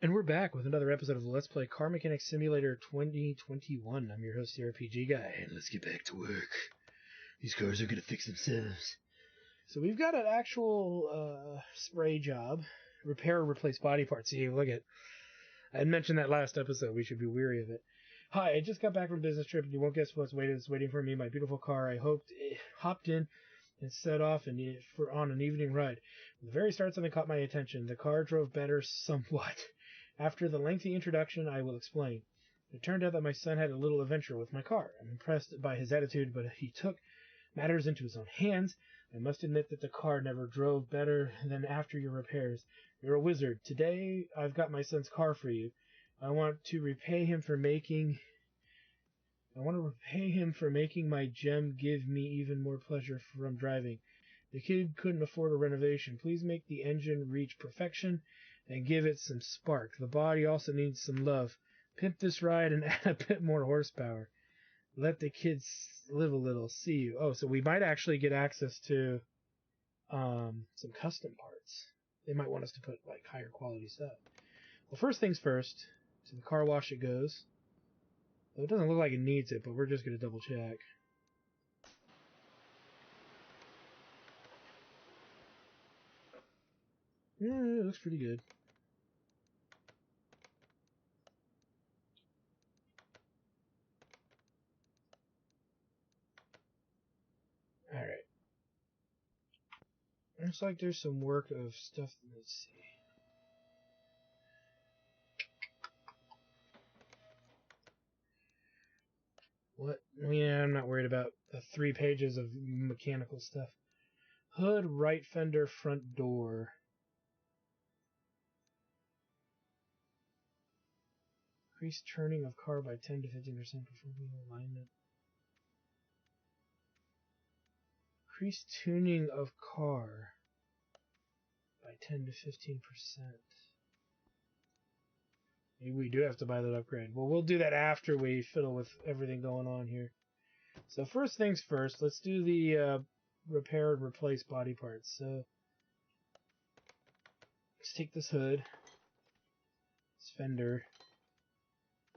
And we're back with another episode of Let's Play Car Mechanics Simulator 2021. I'm your host, the RPG Guy, and let's get back to work. These cars are going to fix themselves. So we've got an actual spray job. Repair or replace body parts. See, look at... I had mentioned that last episode. We should be weary of it. Hi, I just got back from a business trip, and you won't guess what's waiting for me. My beautiful car. I hopped in and set off on an evening ride. From the very start, something caught my attention. The car drove better somewhat. After the lengthy introduction, I will explain. It turned out that my son had a little adventure with my car. I'm impressed by his attitude, but he took matters into his own hands. I must admit that the car never drove better than after your repairs. You're a wizard. Today, I've got my son's car for you. I want to repay him for making my gem give me even more pleasure from driving. The kid couldn't afford a renovation. Please make the engine reach perfection and give it some spark. The body also needs some love. Pimp this ride and add a bit more horsepower. Let the kids live a little. See you. Oh, so we might actually get access to some custom parts. They might want us to put like higher quality stuff. Well, first things first, to the car wash it goes. Well, it doesn't look like it needs it, but we're just going to double check. Yeah, it looks pretty good. Alright. Looks like there's some work of stuff. Let's see. What? Yeah, I'm not worried about the 3 pages of mechanical stuff. Hood, right fender, front door. Increase turning of car by 10 to 15% before being alignment. Increase tuning of car by 10 to 15%. Maybe we do have to buy that upgrade. Well, we'll do that after we fiddle with everything going on here. So first things first, let's do the repair and replace body parts. So let's take this hood, this fender,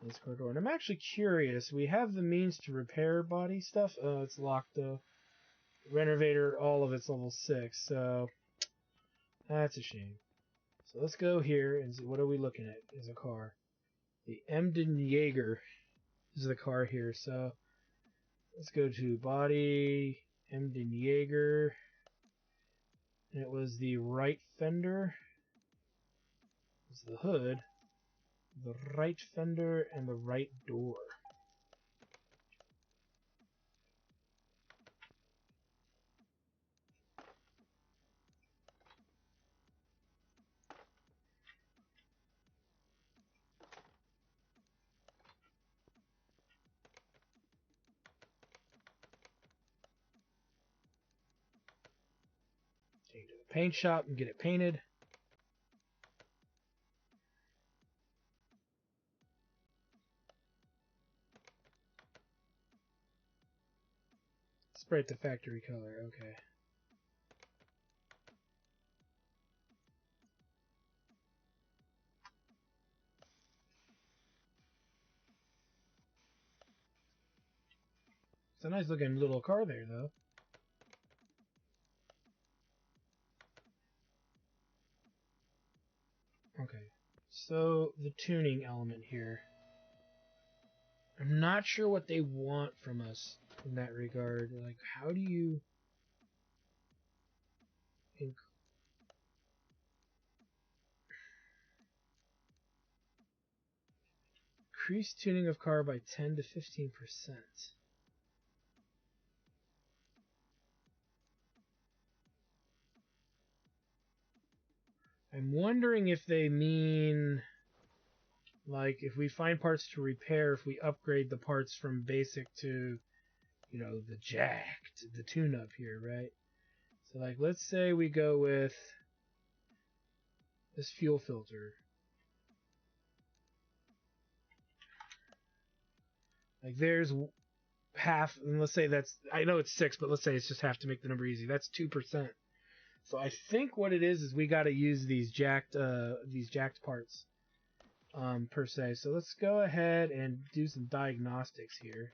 this car door. And I'm actually curious, we have the means to repair body stuff. Oh, it's locked though. Renovator, all of it's level 6, so that's a shame. So let's go here and see, what are we looking at as a car? The Emden Jaeger is the car here, so let's go to body, Emden Jaeger, and it was the right fender, it was the hood, the right fender, and the right door. Take it to the paint shop and get it painted. Spray it the factory color, okay. It's a nice looking little car there, though. Okay, so the tuning element here. I'm not sure what they want from us in that regard. Like, how do you... Increase tuning of car by 10 to 15%. I'm wondering if they mean, like, if we find parts to repair, if we upgrade the parts from basic to, you know, the jack, to the tune-up here, right? So, like, let's say we go with this fuel filter. Like, there's half, and let's say that's, I know it's 6, but let's say it's just half to make the number easy. That's 2%. So I think what it is we got to use these jacked parts. per se. So let's go ahead and do some diagnostics here.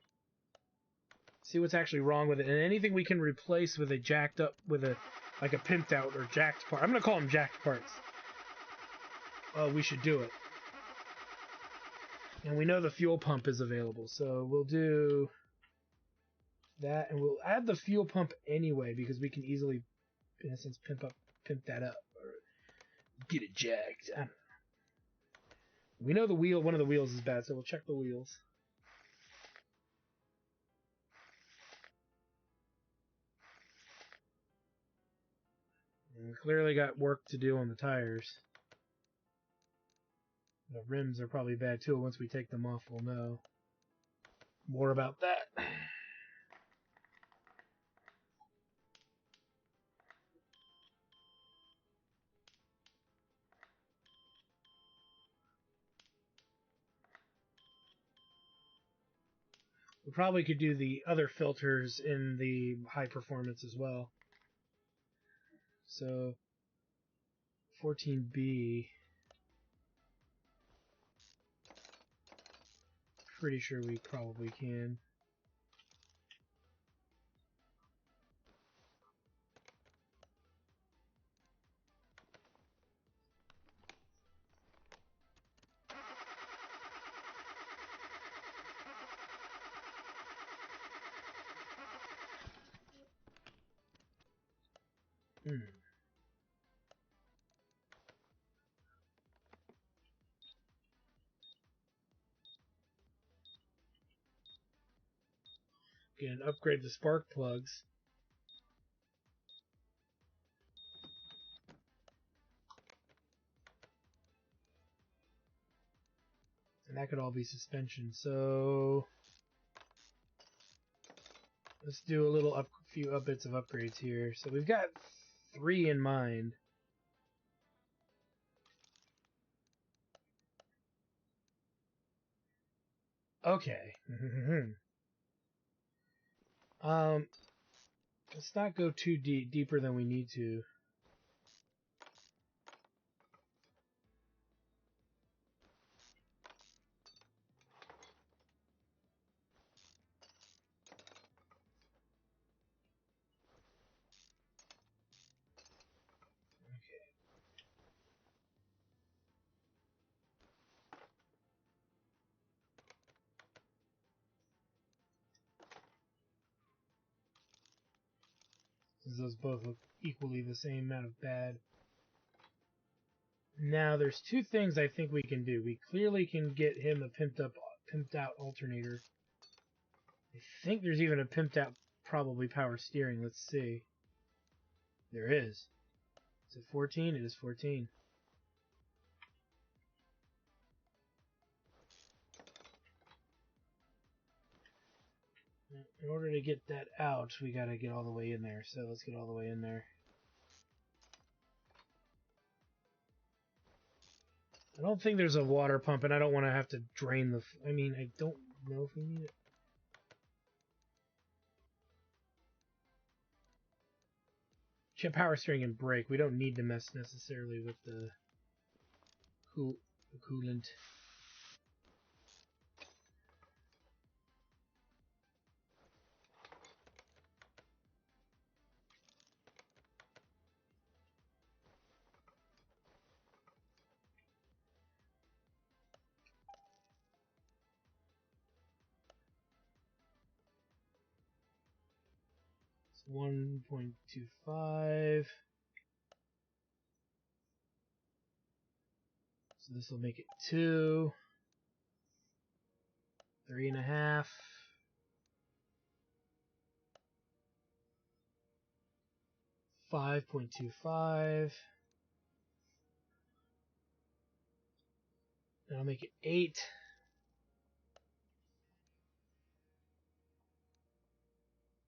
See what's actually wrong with it, and anything we can replace with a jacked up, with a like a pimped out or jacked part. I'm gonna call them jacked parts. We should do it. And we know the fuel pump is available, so we'll do that, and we'll add the fuel pump anyway because we can easily, in a sense, pimp that up or get it jacked. I don't know. We know the wheel, one of the wheels is bad, so we'll check the wheels. And we clearly got work to do on the tires. The rims are probably bad too. Once we take them off, we'll know more about that. We probably could do the other filters in the high performance as well. So 14B, pretty sure we probably can. Again, upgrade the spark plugs. And that could all be suspension. So let's do a little few bits of upgrades here. So we've got 3 in mind. Okay. Let's not go too deeper than we need to. Those both look equally the same amount of bad. Now, there's 2 things I think we can do. We clearly can get him a pimped out alternator. I think there's even a pimped out, probably power steering. Let's see. There is. Is it 14? It is 14. In order to get that out, we gotta get all the way in there. So let's get all the way in there. I don't think there's a water pump, and I don't want to have to drain the... I mean, I don't know if we need it. Power steering and brake. We don't need to mess necessarily with the coolant. It's 1.25. So this will make it 2. 3.5. 5.25. That'll make it 8.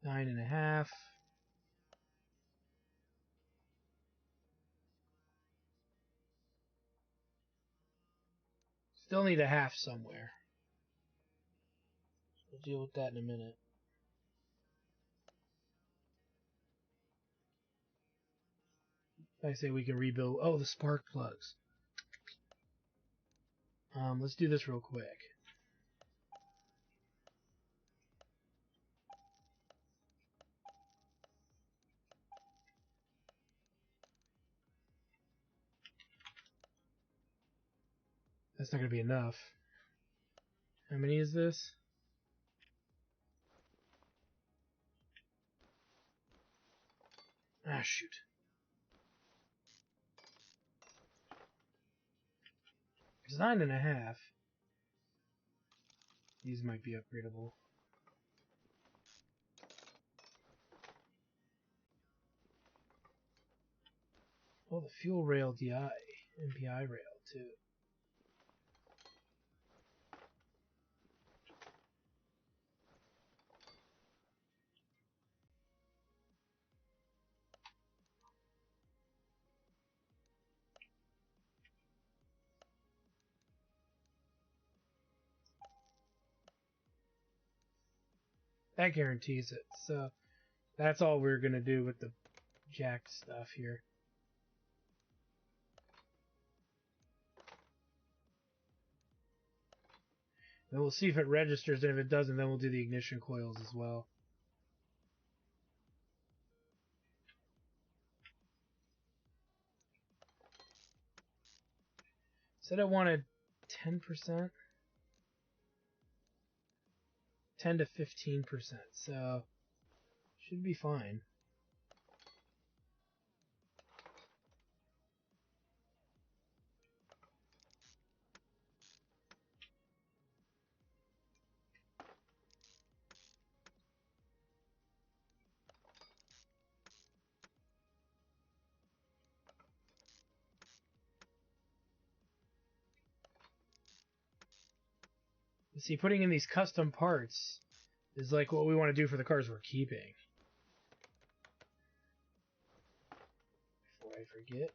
9.5. Still need a half somewhere. We'll deal with that in a minute. I say we can rebuild. Oh, the spark plugs. Let's do this real quick. That's not going to be enough. How many is this? Ah, shoot. It's 9.5. These might be upgradable. Oh, the fuel rail DI, MPI rail too. That guarantees it. So that's all we're gonna do with the jacked stuff here. Then we'll see if it registers, and if it doesn't, then we'll do the ignition coils as well. Said it wanted 10%. 10 to 15%, so should be fine. See, putting in these custom parts is like what we want to do for the cars we're keeping. Before I forget.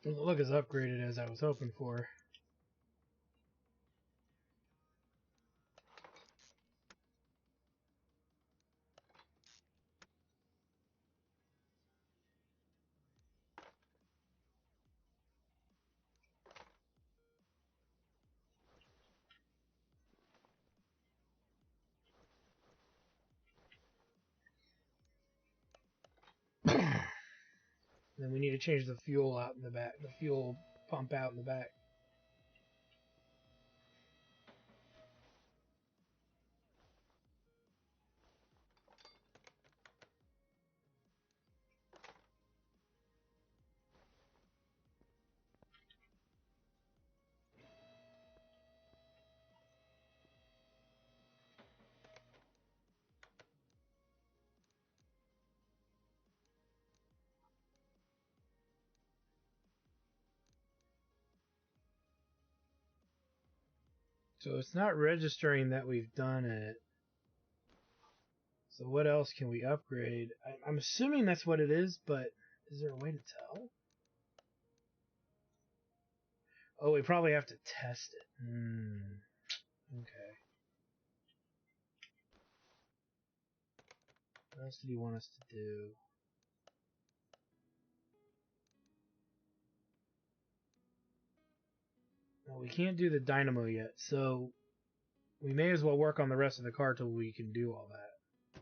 Doesn't look as upgraded as I was hoping for. Then we need to change the fuel out in the back, the fuel pump out in the back. So it's not registering that we've done it. So what else can we upgrade? I'm assuming that's what it is, but is there a way to tell? Oh, we probably have to test it. Okay. What else did he want us to do? Well, we can't do the dynamo yet, so we may as well work on the rest of the car till we can do all that.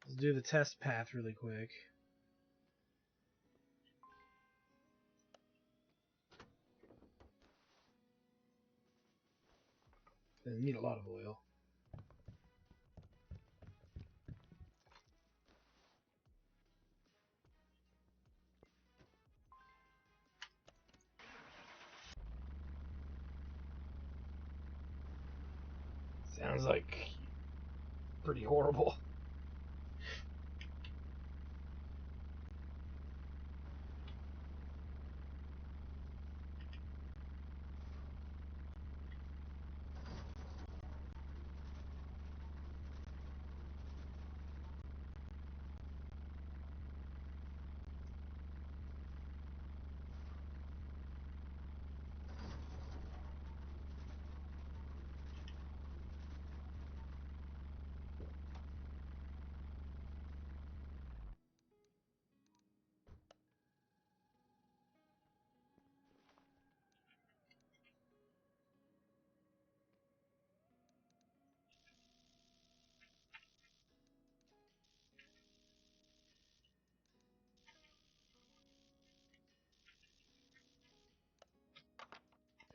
Let's do the test path really quick. They need a lot of oil. sounds like pretty horrible.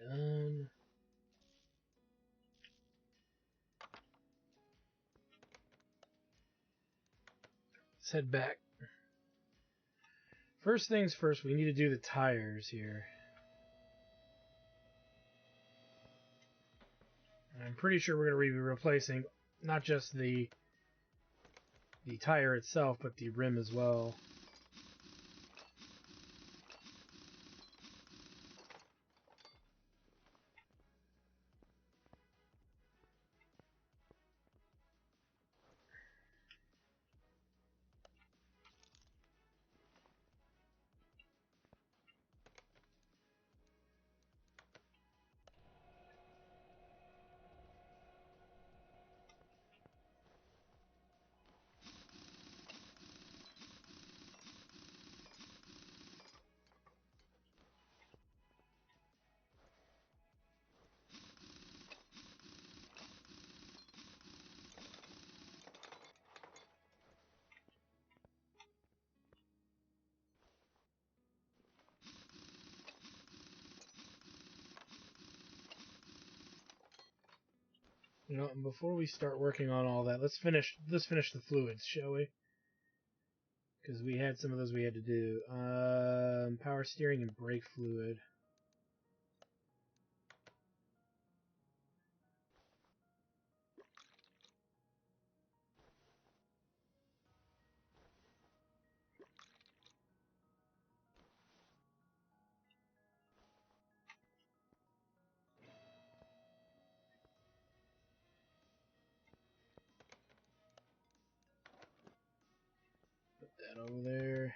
Done. Let's head back. First things first, we need to do the tires here. I'm pretty sure we're going to be replacing not just the tire itself, but the rim as well. You know, and before we start working on all that, let's finish the fluids, shall we? Because we had some of those we had to do. Power steering and brake fluid. Put that over there.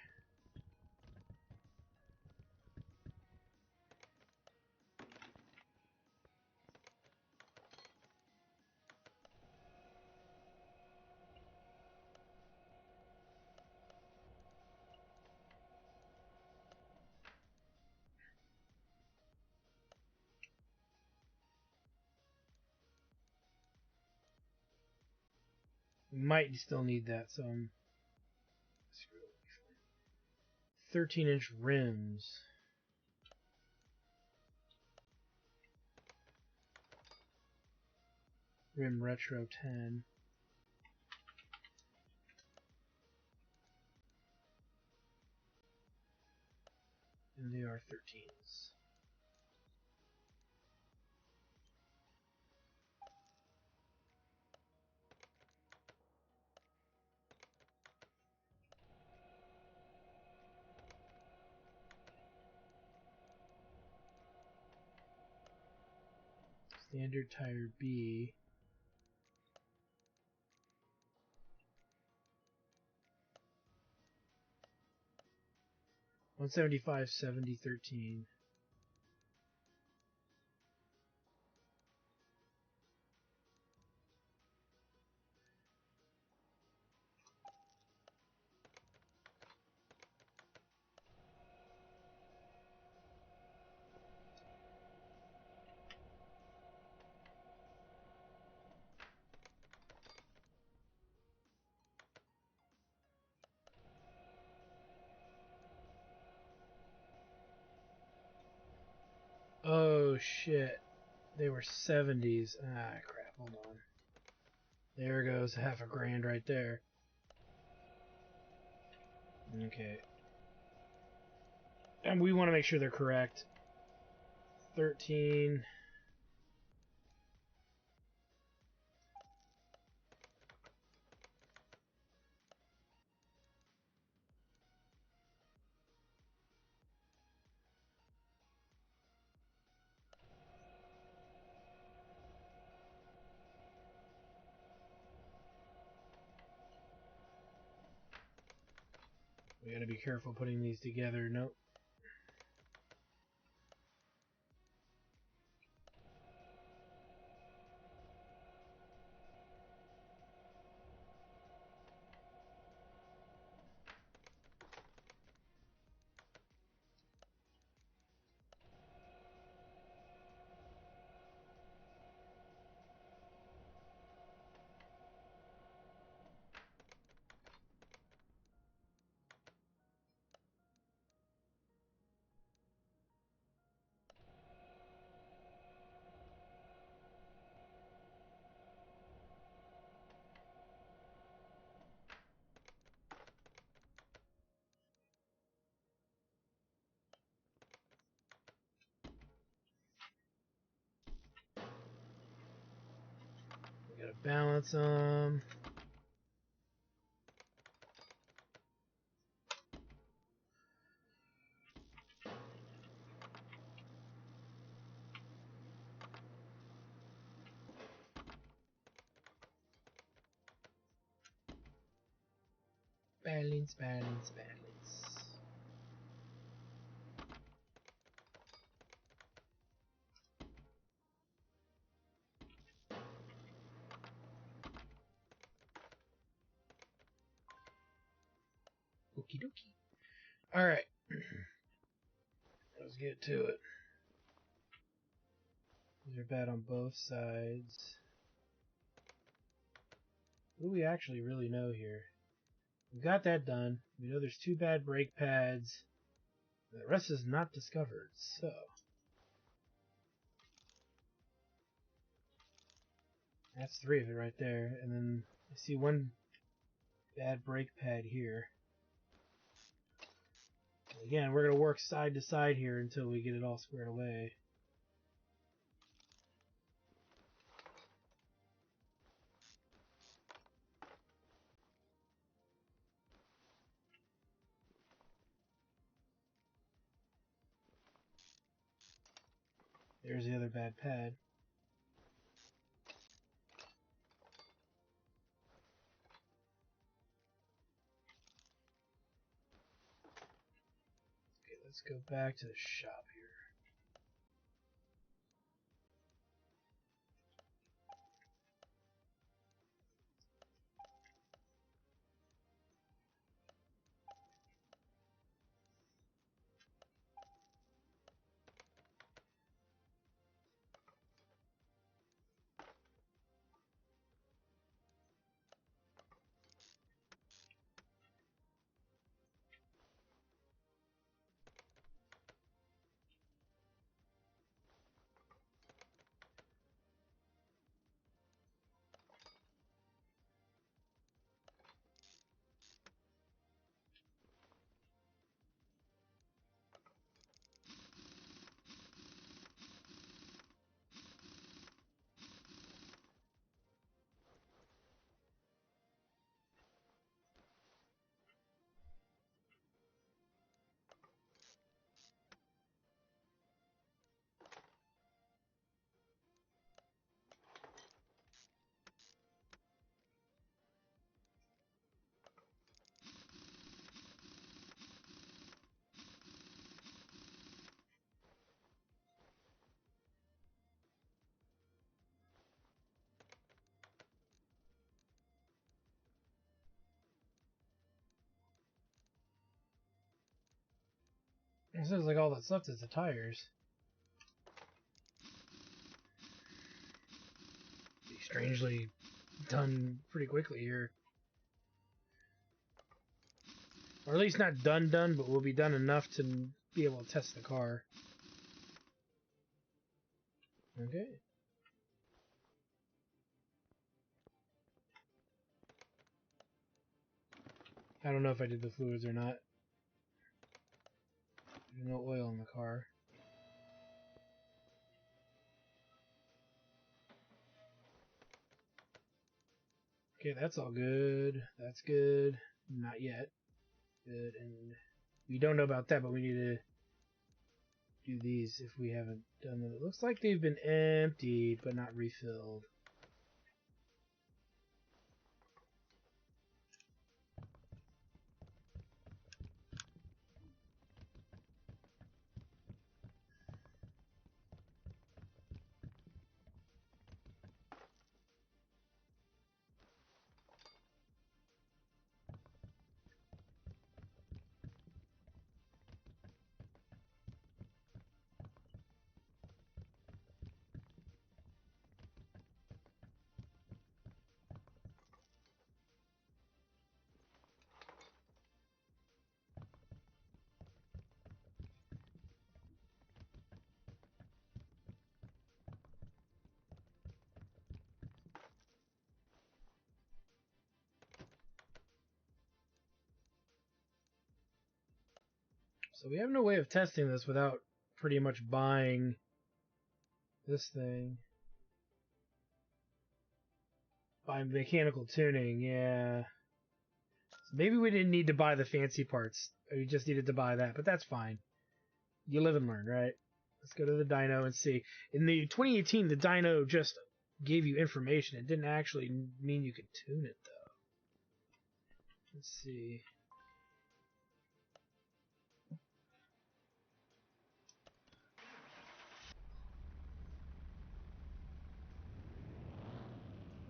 We might still need that, so 13-inch rims. Rim Retro 10. And they are 13s. Standard tire B. $175, $70, $13. Oh shit. They were 70s. Ah, crap. Hold on. There goes half a grand right there. Okay. And we want to make sure they're correct. 13. We gotta be careful putting these together. Nope. We gotta balance them. Balance, balance, balance. Okie dokie. Alright. Let's get to it. These are bad on both sides. What do we actually really know here? We got that done. We know there's 2 bad brake pads. The rest is not discovered, so... That's 3 of it right there. And then I see 1 bad brake pad here. Again, we're going to work side to side here until we get it all squared away. There's the other bad pad. Okay, let's go back to the shop here. It sounds like all that's left is the tires. Be strangely done pretty quickly here. Or at least not done, but we'll be done enough to be able to test the car. Okay. I don't know if I did the fluids or not. There's no oil in the car. Okay, that's all good. That's good. Not yet. Good, and we don't know about that, but we need to do these if we haven't done them. It looks like they've been emptied, but not refilled. So we have no way of testing this without pretty much buying this thing. By mechanical tuning, yeah. So maybe we didn't need to buy the fancy parts. We just needed to buy that, but that's fine. You live and learn, right? Let's go to the dyno and see. In the 2018, the dyno just gave you information. It didn't actually mean you could tune it, though. Let's see.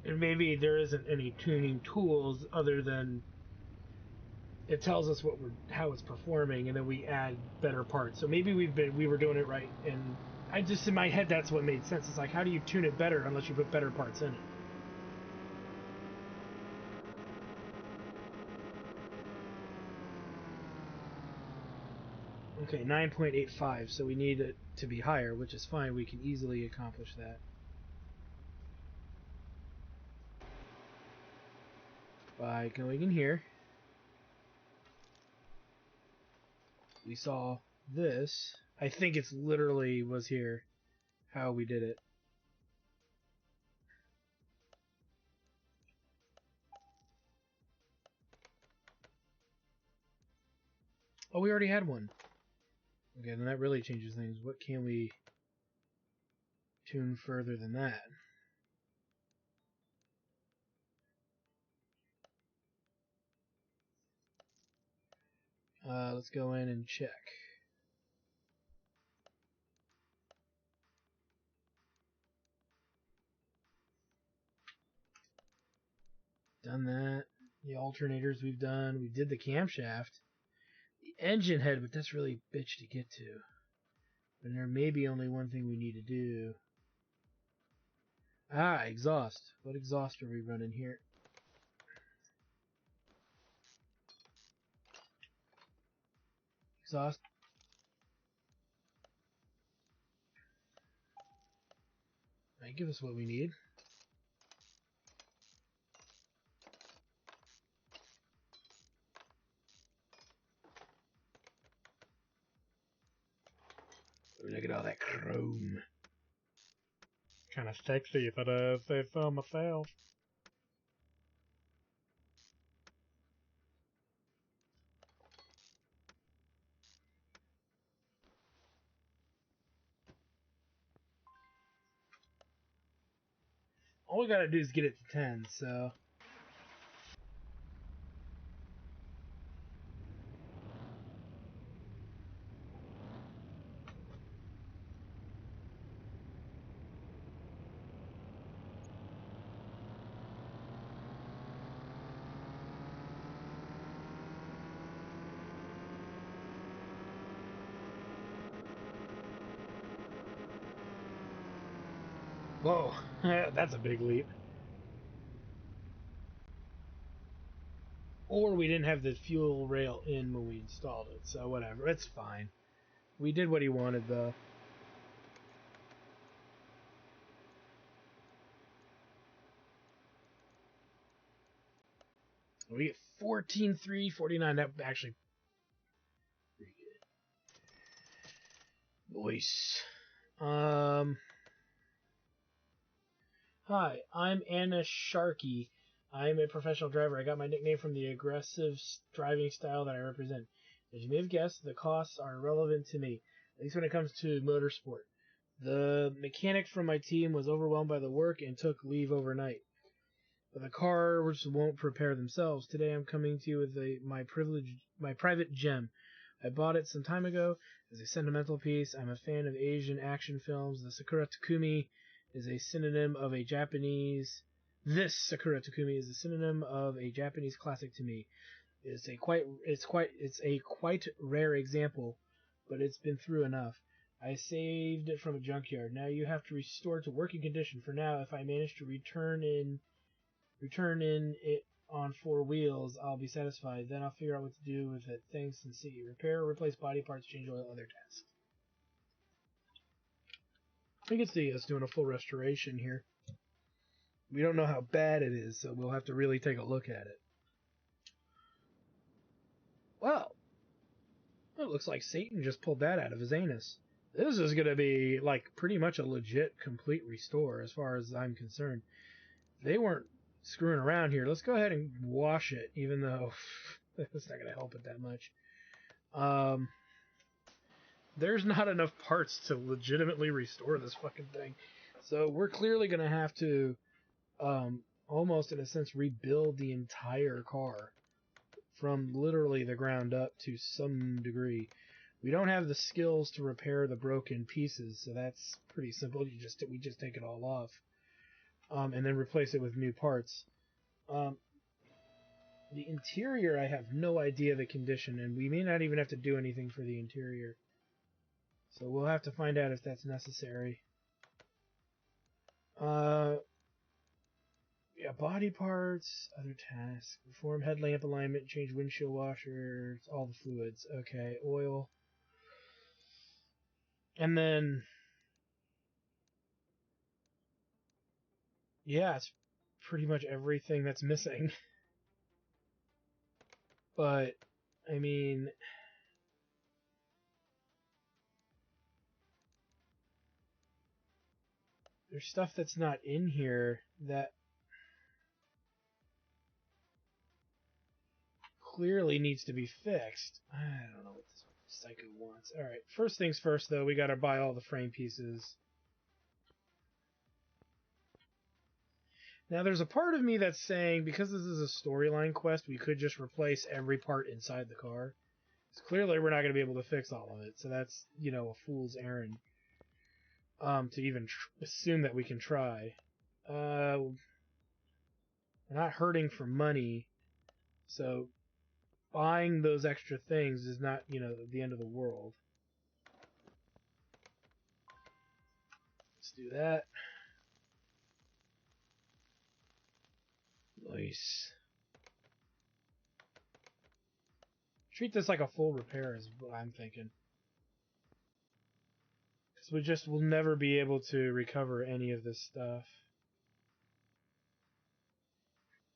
And maybe there isn't any tuning tools other than it tells us how it's performing, and then we add better parts. So maybe we were doing it right, and I just in my head that's what made sense. It's like, how do you tune it better unless you put better parts in it? Okay, 9.85, so we need it to be higher, which is fine. We can easily accomplish that by going in here. We saw this. I think it's literally was here how we did it. Oh, we already had one. Okay, then that really changes things. What can we tune further than that? Let's go in and check. Done that. The alternators we've done. We did the camshaft. The engine head, but that's really a bitch to get to. And there may be only one thing we need to do. Ah, exhaust. What exhaust are we running here? Exhaust. Might give us what we need. Ooh, look at all that chrome. Kind of sexy if I say so myself. All we gotta do is get it to 10, so... Whoa, that's a big leap. Or we didn't have the fuel rail in when we installed it, so whatever, it's fine. We did what he wanted, though. We get 14,349. That actually pretty good. Nice. Hi, I'm Anna Sharkey. I'm a professional driver. I got my nickname from the aggressive driving style that I represent. As you may have guessed, the costs are irrelevant to me, at least when it comes to motorsport. The mechanic from my team was overwhelmed by the work and took leave overnight. But the cars won't prepare themselves. Today I'm coming to you with my private gem. I bought it some time ago as a sentimental piece. I'm a fan of Asian action films. The Sakura Takumi is a synonym of a Japanese. This Sakura Takumi is a synonym of a Japanese classic to me. It's a quite rare example, but it's been through enough. I saved it from a junkyard. Now you have to restore it to working condition. For now, if I manage to return in it on 4 wheels, I'll be satisfied. Then I'll figure out what to do with it. Thanks and see. Repair, replace body parts, change oil, other tasks. You can see us doing a full restoration here. We don't know how bad it is, so we'll have to really take a look at it. Well, it looks like Satan just pulled that out of his anus. This is going to be, like, pretty much a legit, complete restore, as far as I'm concerned. They weren't screwing around here. Let's go ahead and wash it, even though that's not going to help it that much. There's not enough parts to legitimately restore this fucking thing. So we're clearly going to have to, almost in a sense, rebuild the entire car from literally the ground up to some degree. We don't have the skills to repair the broken pieces, so that's pretty simple. We just take it all off, and then replace it with new parts. The interior, I have no idea the condition, and we may not even have to do anything for the interior. So we'll have to find out if that's necessary. Yeah, body parts, other tasks. Perform headlamp alignment, change windshield washers, all the fluids. Okay, oil. And then, yeah, it's pretty much everything that's missing. But, I mean, there's stuff that's not in here that clearly needs to be fixed. I don't know what this psycho wants. Alright, first things first, though, we gotta buy all the frame pieces. Now, there's a part of me that's saying, because this is a storyline quest, we could just replace every part inside the car. Because clearly we're not going to be able to fix all of it, so that's, you know, a fool's errand. To even assume that we can try. We're not hurting for money, so buying those extra things is not, you know, the end of the world. Let's do that. Nice. Treat this like a full repair is what I'm thinking. Because we just will never be able to recover any of this stuff.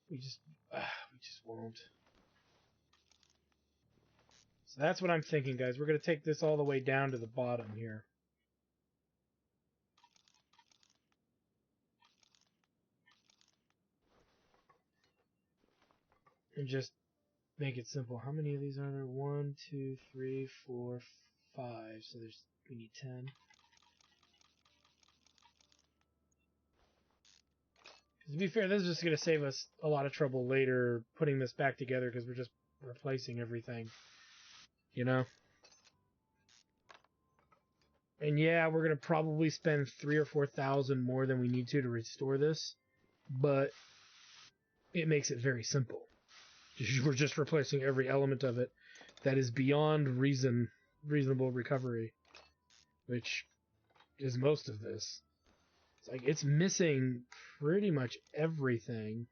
We just won't. So that's what I'm thinking, guys. We're going to take this all the way down to the bottom here. And just make it simple. How many of these are there? 1, 2, 3, 4, 5. So we need 10. To be fair, this is just going to save us a lot of trouble later putting this back together because we're just replacing everything. You know? And yeah, we're going to probably spend 3,000 or 4,000 more than we need to restore this. But it makes it very simple. We're just replacing every element of it that is beyond reasonable recovery, which is most of this. It's like it's missing pretty much everything.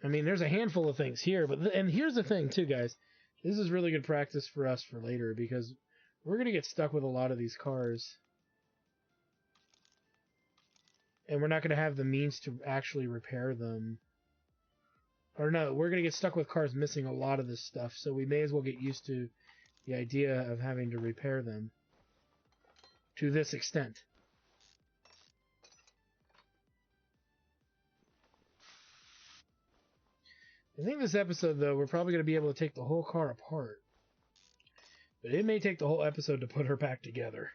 I mean, there's a handful of things here, but and here's the thing too, guys. This is really good practice for us for later because we're gonna get stuck with a lot of these cars, and we're not gonna have the means to actually repair them. Or no, we're going to get stuck with cars missing a lot of this stuff, so we may as well get used to the idea of having to repair them to this extent. I think this episode, though, we're probably going to be able to take the whole car apart. But it may take the whole episode to put her back together.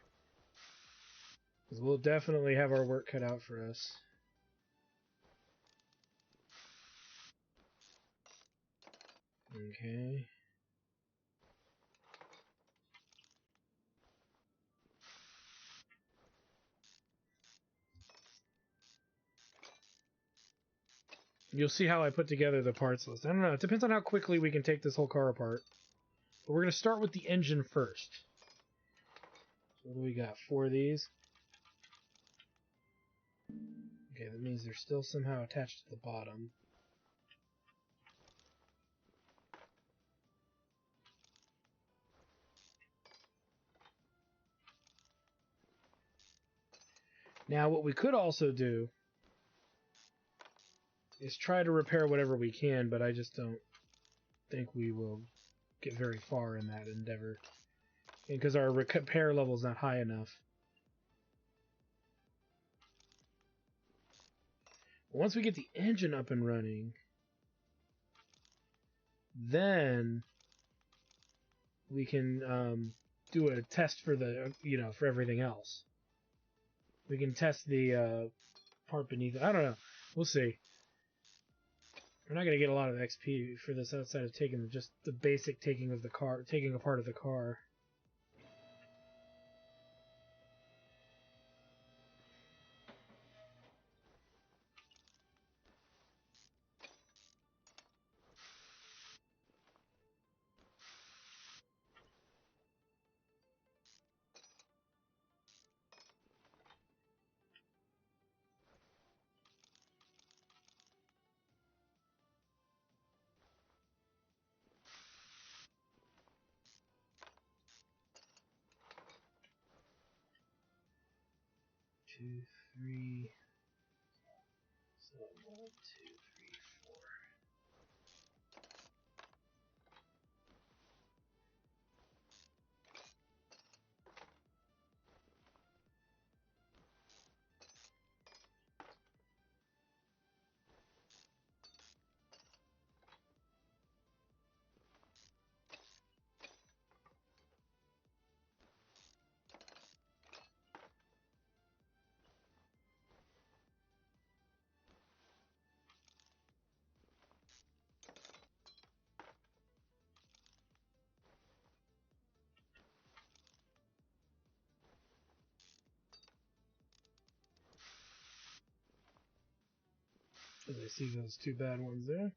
Because we'll definitely have our work cut out for us. Okay. You'll see how I put together the parts list. I don't know. It depends on how quickly we can take this whole car apart. But we're going to start with the engine first. So what do we got? 4 of these. Okay, that means they're still somehow attached to the bottom. Now, what we could also do is try to repair whatever we can, but I just don't think we will get very far in that endeavor. And because our repair level is not high enough. Once we get the engine up and running, then we can do a test for the, for everything else. We can test the part beneath it. I don't know. We'll see. We're not going to get a lot of XP for this outside of taking just the basic taking apart of the car. Two, three. So 1, 2, 3, 4. As I see those two bad ones there.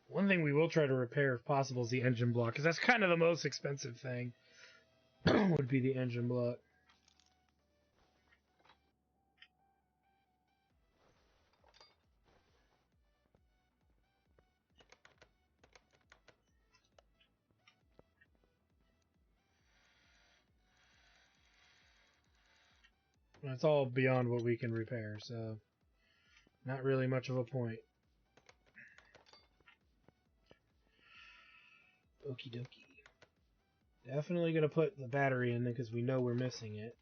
One thing we will try to repair, if possible, is the engine block, because that's kind of the most expensive thing, would be the engine block. That's all beyond what we can repair, so not really much of a point. Okie dokie. Definitely going to put the battery in because we know we're missing it.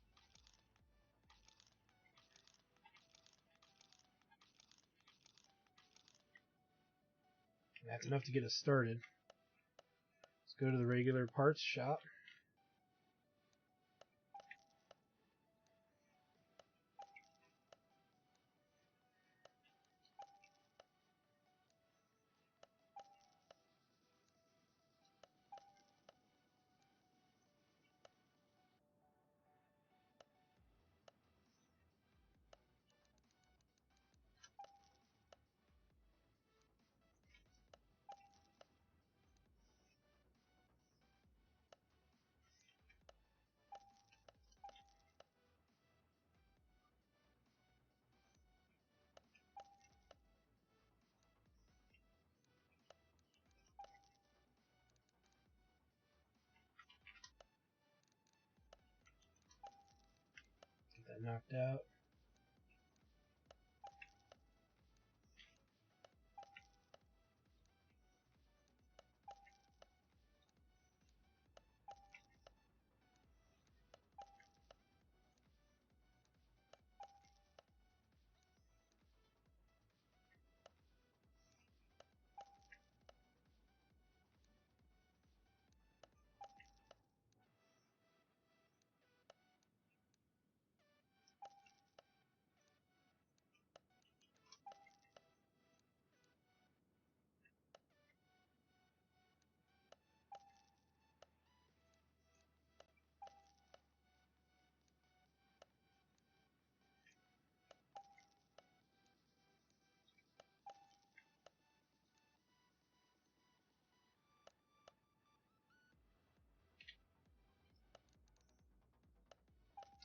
That's enough to get us started. Let's go to the regular parts shop. Get that knocked out.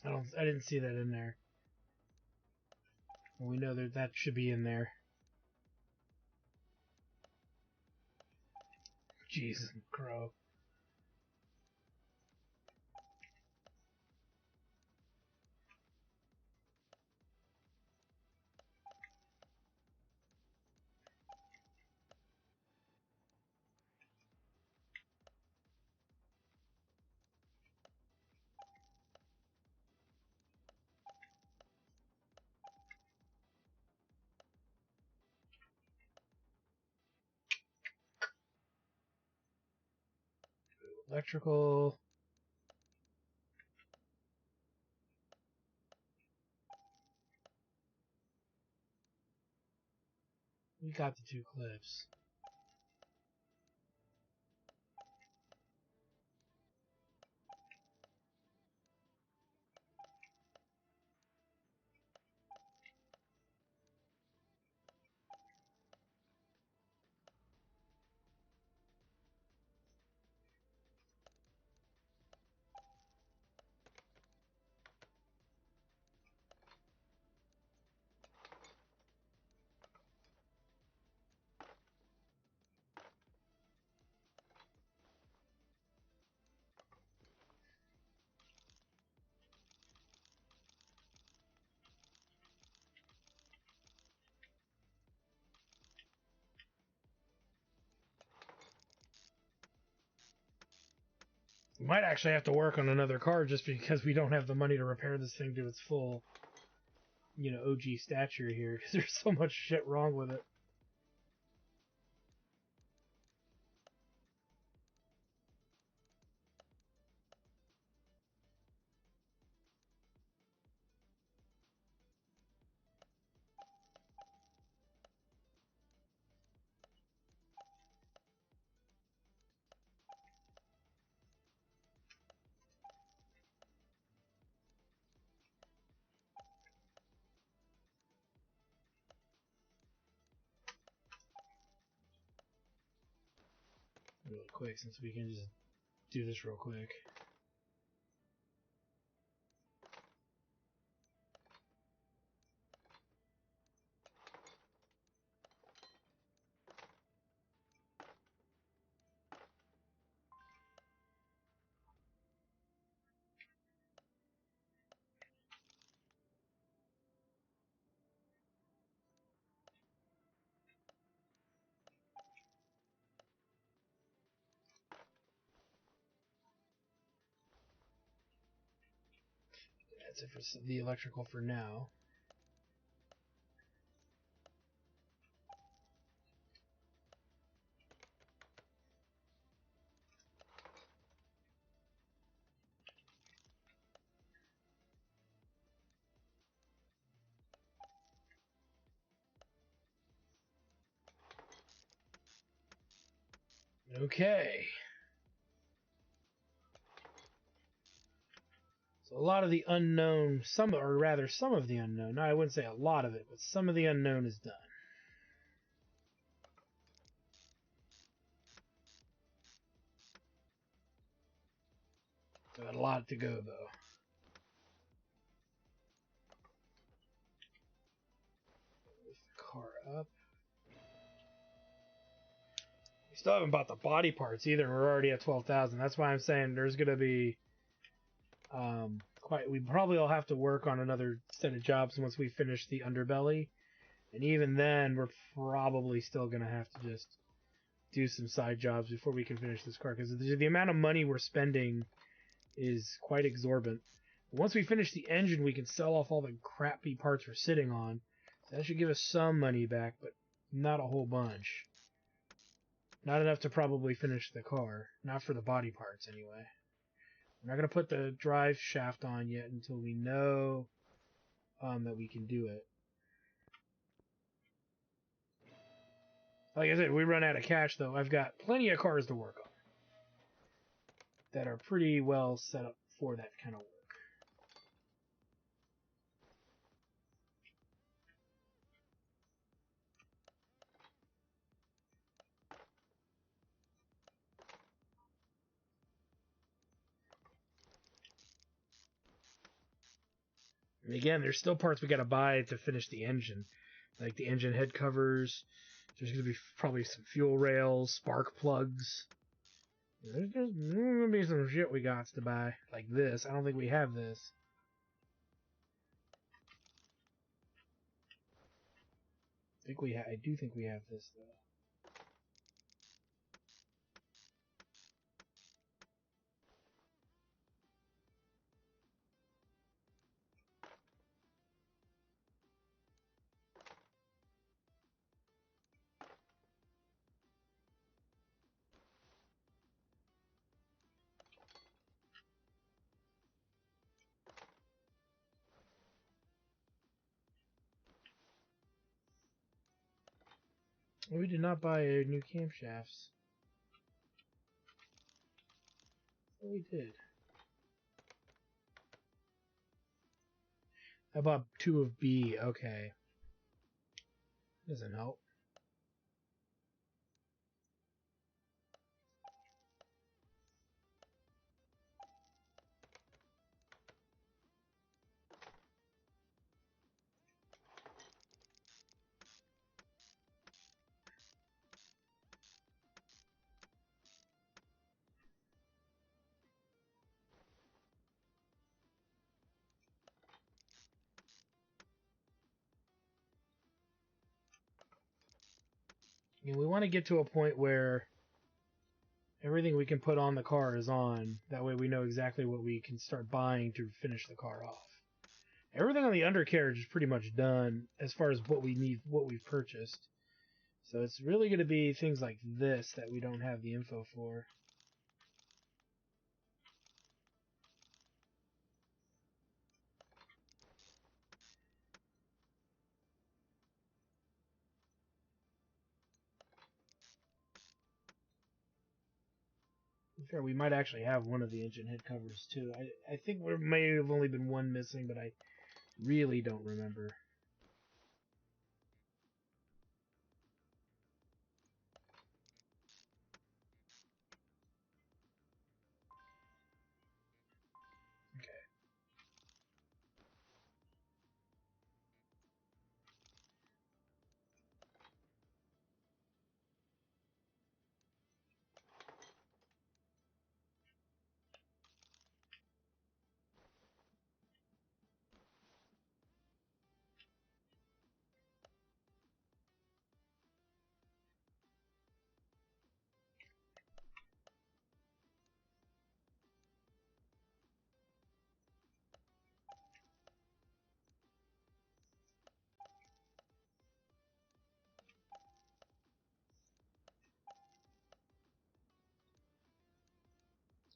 I didn't see that in there. Well, we know that should be in there. Jesus, crow. Electrical. We got the 2 clips. We might actually have to work on another car just because we don't have the money to repair this thing to its full, OG stature here, because there's so much shit wrong with it. Really quick, since we can just do this real quick. That's it for the electrical for now. Okay. So a lot of the unknown, some of the unknown, no, I wouldn't say a lot of it, but some of the unknown is done. So got a lot to go, though. Lift the car up. We still haven't bought the body parts either. We're already at 12,000. That's why I'm saying there's going to be we probably will have to work on another set of jobs once we finish the underbelly. And even then, we're probably still going to have to just do some side jobs before we can finish this car, because the amount of money we're spending is quite exorbitant. Once we finish the engine, we can sell off all the crappy parts we're sitting on. So that should give us some money back, but not a whole bunch. Not enough to probably finish the car. Not for the body parts, anyway. We're not going to put the drive shaft on yet until we know that we can do it. Like I said, we run out of cash, though. I've got plenty of cars to work on that are pretty well set up for that kind of work. And again, there's still parts we gotta buy to finish the engine. Like the engine head covers. There's gonna be probably some fuel rails, spark plugs. There's gonna be some shit we got to buy. Like this. I don't think we have this. I do think we have this, though. We did not buy new camshafts. Oh, we did. I bought 2 of B. Okay. Doesn't help. You know, we want to get to a point where everything we can put on the car is on. That way we know exactly what we can start buying to finish the car off. Everything on the undercarriage is pretty much done as far as what we need, what we've purchased. So it's really going to be things like this that we don't have the info for. Fair, we might actually have one of the engine head covers too. I think there may have only been one missing, but I really don't remember. Okay.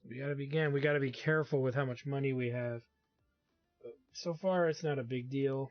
We gotta be careful with how much money we have. But so far, it's not a big deal.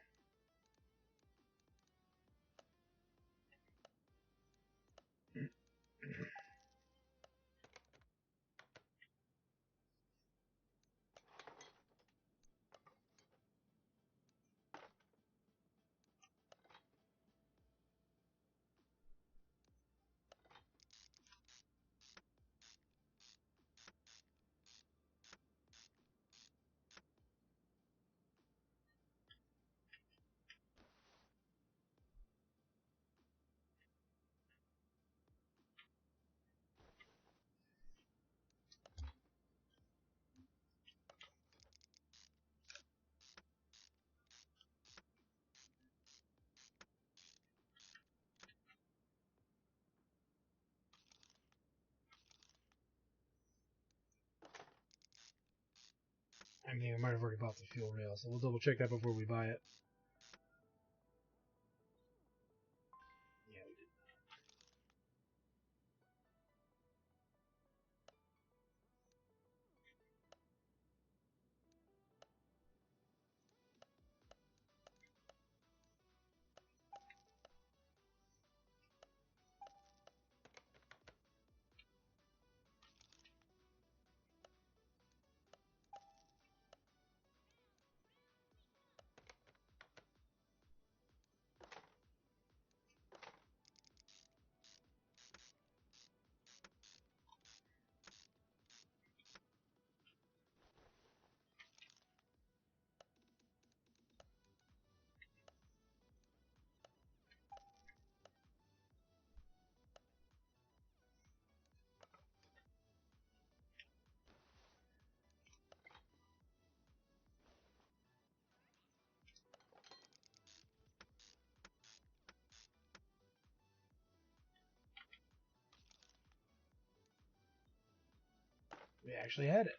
I mean, I might have already bought the fuel rail, so we'll double check that before we buy it. Yeah, we did. We actually had it.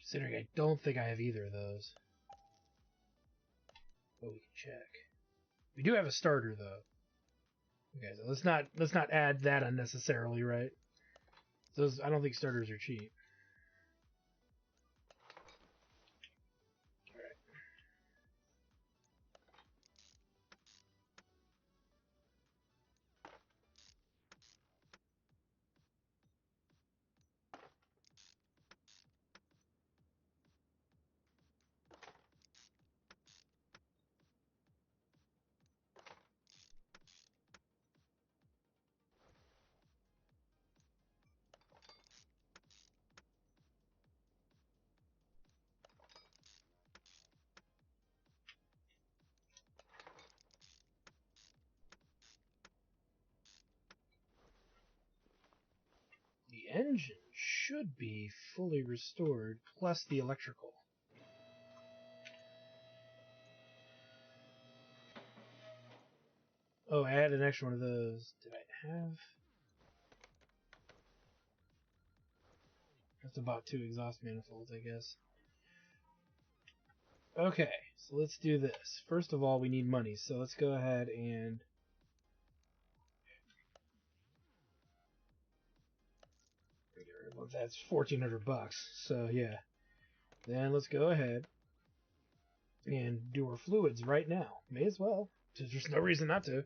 Considering I don't think I have either of those. But we can check. We do have a starter though. Okay, so let's not add that unnecessarily, right? Those I don't think starters are cheap. Alright. The engine should be fully restored, plus the electrical. Oh, I had an extra one of those. Did I have? That's about 2 exhaust manifolds, I guess. Okay, so let's do this. First of all, we need money, so let's go ahead and... Well, that's $1,400, so yeah. Then let's go ahead and do our fluids right now. May as well. There's no reason not to.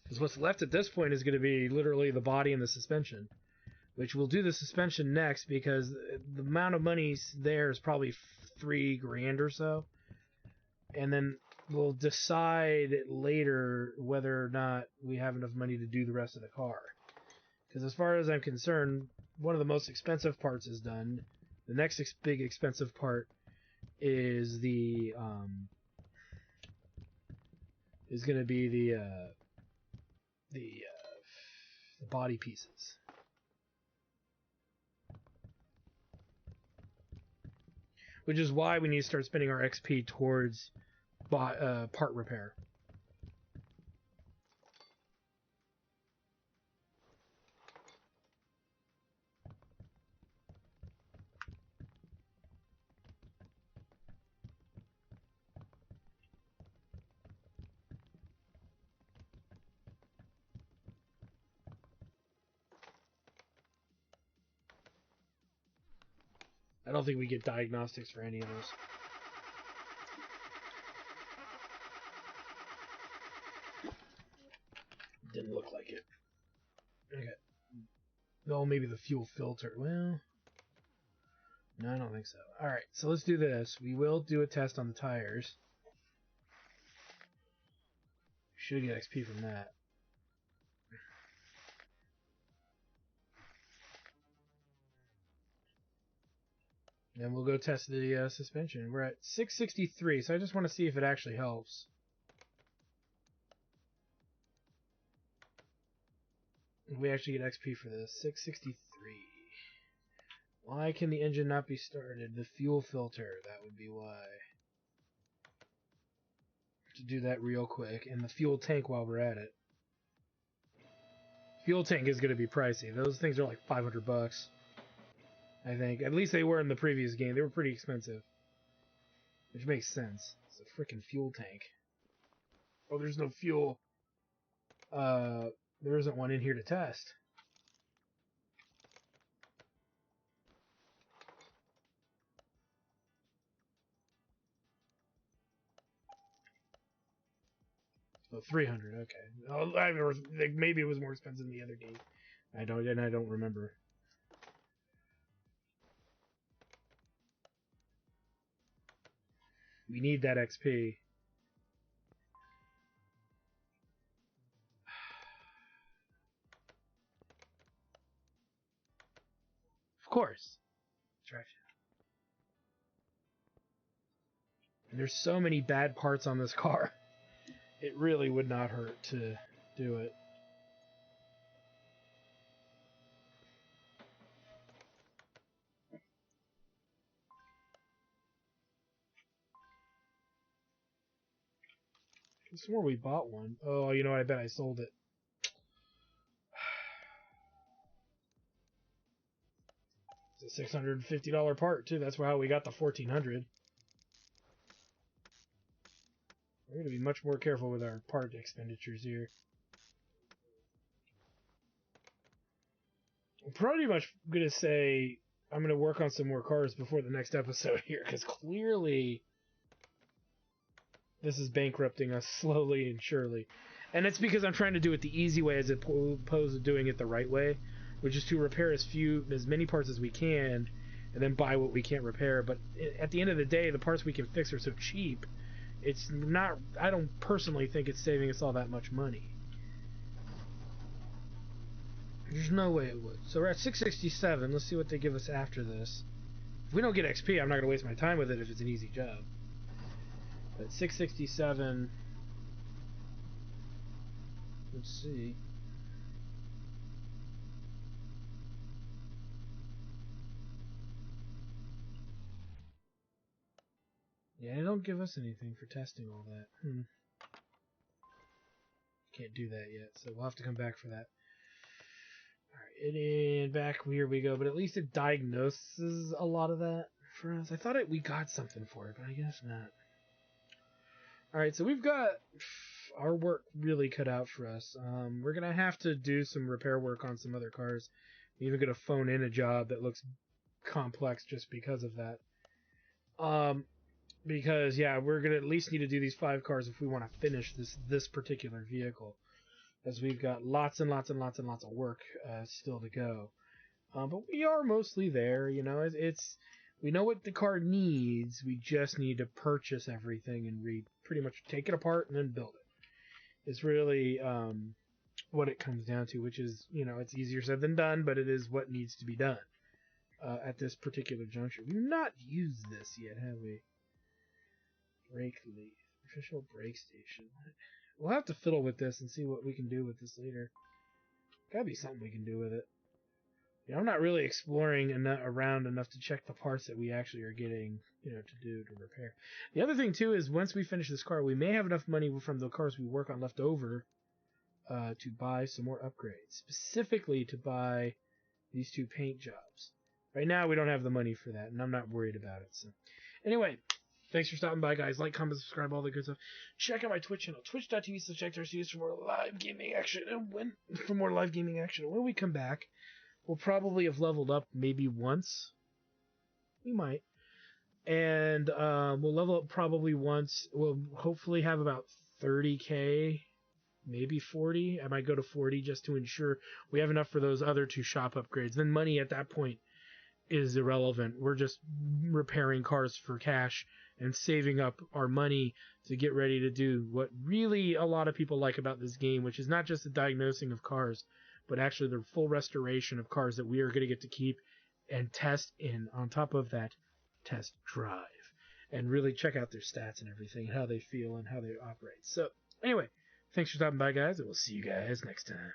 Because what's left at this point is going to be literally the body and the suspension. Which we'll do the suspension next because the amount of money there is probably $3,000 or so. And then we'll decide later whether or not we have enough money to do the rest of the car. Because as far as I'm concerned, one of the most expensive parts is done. The next big expensive part is the is going to be the body pieces. Which is why we need to start spending our XP towards part repair. I don't think we get diagnostics for any of those. Didn't look like it. Okay. Oh, maybe the fuel filter. Well, no, I don't think so. Alright, so let's do this. We will do a test on the tires. Should get XP from that. Then we'll go test the suspension. We're at 663, so I just want to see if it actually helps. We actually get XP for this. 663. Why can the engine not be started? The fuel filter, that would be why. To do that real quick. And the fuel tank while we're at it. Fuel tank is going to be pricey. Those things are like $500, I think. At least they were in the previous game. They were pretty expensive. Which makes sense. So frickin' fuel tank? Oh, there's no fuel. There isn't one in here to test. Oh, 300, okay. Oh, maybe it was more expensive than the other game. I don't remember. We need that XP. Of course. Traction. And there's so many bad parts on this car. It really would not hurt to do it. I swore we bought one. Oh, you know what? I bet I sold it. It's a $650 part, too. That's how we got the $1,400. We're going to be much more careful with our part expenditures here. I'm pretty much going to say I'm going to work on some more cars before the next episode here, because clearly this is bankrupting us slowly and surely. And it's because I'm trying to do it the easy way as opposed to doing it the right way, which is to repair as many parts as we can, and then buy what we can't repair. But at the end of the day, the parts we can fix are so cheap, it's not. I don't personally think it's saving us all that much money. There's no way it would. So we're at 667. Let's see what they give us after this. If we don't get XP, I'm not going to waste my time with it if it's an easy job. But 667. Let's see. Yeah, they don't give us anything for testing all that. Can't do that yet, so we'll have to come back for that. Alright, and back here we go, but at least it diagnoses a lot of that for us. I thought we got something for it, but I guess not. Alright, so we've got our work really cut out for us. We're going to have to do some repair work on some other cars. I'm even going to phone in a job that looks complex just because of that. Because, yeah, we're going to at least need to do these 5 cars if we want to finish this particular vehicle. As we've got lots and lots and lots and lots of work still to go. But we are mostly there, you know. We know what the car needs. We just need to purchase everything and pretty much take it apart and then build it. It's really what it comes down to, which is, you know, it's easier said than done, but it is what needs to be done at this particular juncture. We've not used this yet, have we? Brake leaf. Official brake station. We'll have to fiddle with this and see what we can do with this later. Gotta be something we can do with it. Yeah, I'm not really exploring around enough to check the parts that we actually are getting, you know, to repair. The other thing, too, is once we finish this car, we may have enough money from the cars we work on left over to buy some more upgrades. Specifically to buy these 2 paint jobs. Right now, we don't have the money for that, and I'm not worried about it. So, anyway, thanks for stopping by, guys. Like, comment, subscribe, all the good stuff. Check out my Twitch channel, twitch.tv/CheckTRCS for more live gaming action. And when we come back, we'll probably have leveled up maybe once. We might. And we'll level up probably once. We'll hopefully have about 30k, maybe 40. I might go to 40 just to ensure we have enough for those other 2 shop upgrades. Then money at that point is irrelevant. We're just repairing cars for cash and saving up our money to get ready to do what really a lot of people like about this game, which is not just the diagnosing of cars, but actually the full restoration of cars that we are going to get to keep and test in, on top of that, test drive. And really check out their stats and everything, and how they feel and how they operate. So, anyway, thanks for stopping by, guys, and we'll see you guys next time.